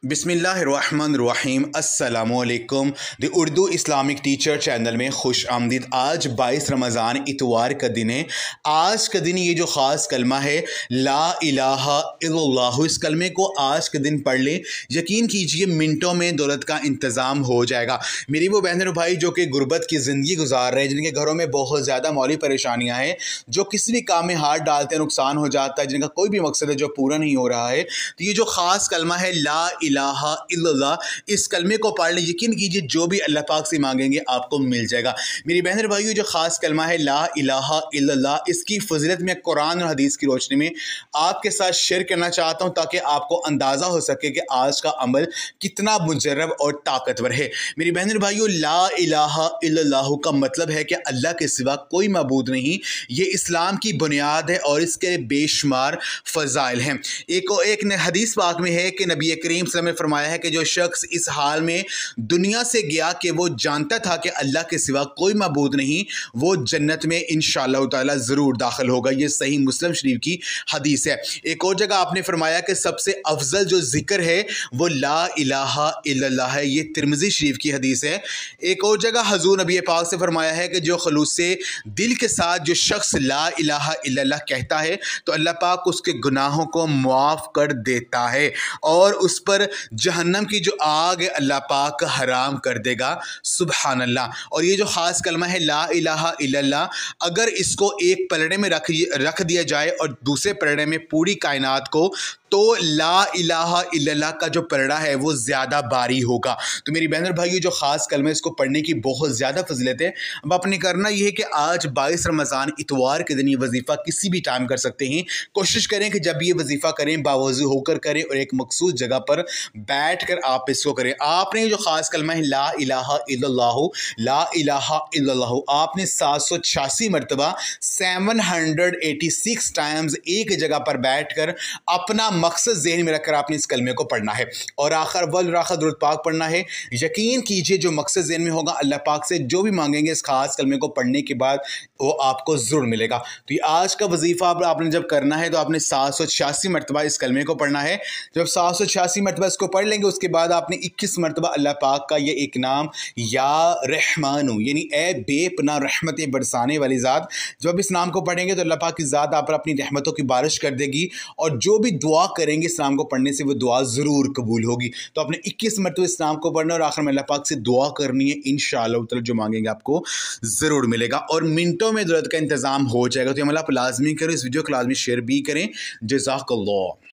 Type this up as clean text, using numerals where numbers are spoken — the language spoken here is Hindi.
बिस्मिल्लाहिर्रहमानिर्रहीम अस्सलामुअलैकुम। The Urdu Islamic teacher channel में खुश आमदीद। आज 22 रमज़ान इतवार का दिन है। आज का दिन ये जो ख़ास कलमा है ला इलाहा इल्लल्लाह, इस कलमे को आज के दिन पढ़ लें, यकीन कीजिए मिनटों में दौलत का इंतज़ाम हो जाएगा। मेरी वो बहन और भाई जो कि गुर्बत की ज़िंदगी गुजार रहे हैं, जिनके घरों में बहुत ज़्यादा मौली परेशानियाँ हैं, जो किसी भी काम में हाथ डालते हैं नुकसान हो जाता है, जिनका कोई भी मकसद है जो पूरा नहीं हो रहा है, तो ये जो ख़ास कलमा है ला इलाहा इल्लल्लाह, इस कलमे को पढ़ लें, यकीन कीजिए जो भी अल्लाह पाक से मांगेंगे आपको मिल जाएगा। मेरी बहन और भाइयों, जो ख़ास कलमा है ला इलाहा इल्लल्लाह, इसकी फजीलत में कुरान और हदीस की रोशनी में आपके साथ शेयर करना चाहता हूँ, ताकि आपको अंदाज़ा हो सके कि आज का अमल कितना मुजर्रब और ताकतवर है। मेरी बहन और भाइयों, ला इलाहा इल्लल्लाह का मतलब है कि अल्लाह के सिवा कोई मबूद नहीं। ये इस्लाम की बुनियाद है और इसके बेशुमार फ़ज़ाइल हैं। एक हदीस पाक में है कि नबी करीम ने फरमाया है कि जो शख्स इस हाल में दुनिया से गया कि वो जानता था कि अल्लाह के सिवा कोई मबूद नहीं, वो जन्नत में इंशाअल्लाह ताला ज़रूर दाखिल होगा। ये सही मुस्लिम शरीफ की हदीस है। एक और जगह आपने फरमाया कि सबसे अफजल जो जिक्र है वो ला इलाहा इल्लल्लाह है। ये तिरमिज़ी शरीफ की हदीस है। एक और जगह हजूर नबी पाक से फरमाया है कि जो खलूस से दिल के साथ जो शख्स ला इलाहा इल्लल्लाह कहता है तो अल्लाह पाक उसके गुनाहों को मुआफ़ कर देता है और उस पर जहन्नम की जो आग है अल्लाह पाक हराम कर देगा। सुबहान अल्लाह। और ये जो ख़ास कलमा है ला इलाहा इल्लल्लाह, अगर इसको एक पलड़े में रख दिया जाए और दूसरे पलड़े में पूरी कायनात को, तो ला इलाहा इल्लल्लाह का जो पलड़ा है वो ज़्यादा भारी होगा। तो मेरी बहन और भाइयों, जो ख़ास कलमा है इसको पढ़ने की बहुत ज़्यादा फजीलत है। अब आपने करना ये है कि आज 22 रमज़ान इतवार के दिन ये वजीफ़ा किसी भी टाइम कर सकते हैं। कोशिश करें कि जब ये वजीफ़ा करें बावज़ू होकर करें और एक मखसूस जगह पर बैठ कर आप इसको करें। आपने जो ख़ास कलमा है ला इलाहा इल्लल्लाह, ला इलाहा इल्लल्लाह, आपने 786 मरतबा 786 टाइम्स एक जगह पर बैठ कर अपना मकसद ज़हन में रखकर आपने इस कलमे को पढ़ना है और आखिर दुरूद पाक पढ़ना है। यकीन कीजिए जो मकसद ज़हन में होगा अल्लाह पाक से जो भी मांगेंगे इस खास कलमे को पढ़ने के बाद वो आपको ज़रूर मिलेगा। तो ये आज का वजीफ़ा आपने जब करना है तो आपने 786 मरतबा इस कलमे को पढ़ना है। जब 786 मरतबा इसको पढ़ लेंगे उसके बाद आपने 21 मरतबा अल्लाह पाक का ये एक नाम या रहमानु, यानी ए बेपनाह रहमतें बरसाने वाली ज़ात, जब इस नाम को पढ़ेंगे तो अल्लाह पाक की ज़ात आप पर अपनी रहमतों की बारिश कर देगी और जो भी दुआ करेंगे इस नाम को पढ़ने से वो दुआ ज़रूर कबूल होगी। तो आपने 21 मरतबा इस नाम को पढ़ना और आखिर में अल्लाह पाक से दुआ करनी है। इंशाअल्लाह ताला जो मांगेंगे आपको ज़रूर मिलेगा और मिनटों में दौलत का इंतज़ाम हो जाएगा। तो अमल आप लाजमी करें, इस वीडियो को लाजमी शेयर भी करें। जज़ाकल्लाह।